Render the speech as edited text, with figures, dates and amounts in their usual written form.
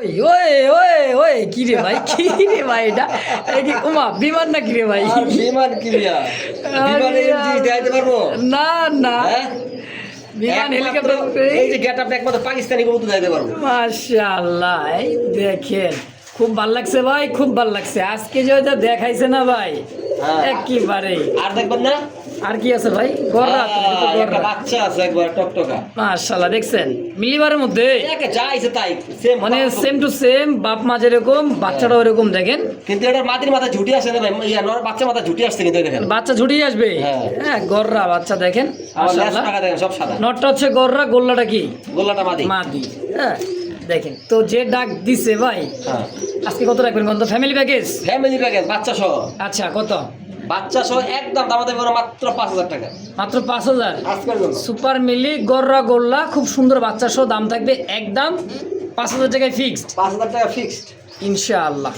ওই ওই ওই ওই কি রে ভাই, কি রে ভাই, এটা কি উমা বিমান না কি রে ভাই? আর বিমান কি রিয়া? বিমানে এই জিনিস দেখাইতে পারবো? না না, হ্যাঁ? বিমান একমাত্র হেলিকপ্টার। এই যে গেটআপটা একমাত্র পাকিস্তানি কবুতর দেখাইতে পারবো। মাশাআল্লাহ, এই দেখেন খুব ভাল লাগছে ভাই, খুব ভাল লাগছে আজকে যে ওটা দেখাইছে না ভাই, হ্যাঁ। একেবারে। আর দেখবেন না? আর কি আছে ভাই? গররা তো, এটা তো একটা গররা। বাচ্চা আছে একবার টকটকা। মাশাআল্লাহ, দেখছেন মিলিবারের মধ্যে একে যা আইছে তাই সেম মানে সেম টু সেম, বাপ মা যেরকম বাচ্চাটা ওরকম দেখেন। কিন্তু এটার মাটির মাথা ঝুটি আসে না ভাই, ইয়া নর বাচ্চা মাথা ঝুটি আসছে কিন্তু দেখেন। বাচ্চা ঝুটিয়ে আসবে। হ্যাঁ। হ্যাঁ, গররা বাচ্চা দেখেন আমার লেজ মাশাআল্লাহ। টাকা দেখেন সব সাদা। নটটা হচ্ছে গররা, গোল্লাটা কি গোল্লাটা মাদি। মাদি। হ্যাঁ দেখেন তো, যে ডাক দিছে ভাই হ্যাঁ। আজকে কত রাখবেন কোন? Family package? ফ্যামিলি প্যাকেজ বাচ্চা সহ। আচ্ছা, কত? বাচ্চা সহ একদম দামাতে বড় মাত্র 5000 টাকা মাত্র 5000। আজকের জন্য। সুপার মিলি গররা গোল্লা, খুব সুন্দর বাচ্চা সহ, দাম থাকবে একদম 5000 টাকায় ফিক্সড 5000 টাকা ফিক্সড ইনশাআল্লাহ।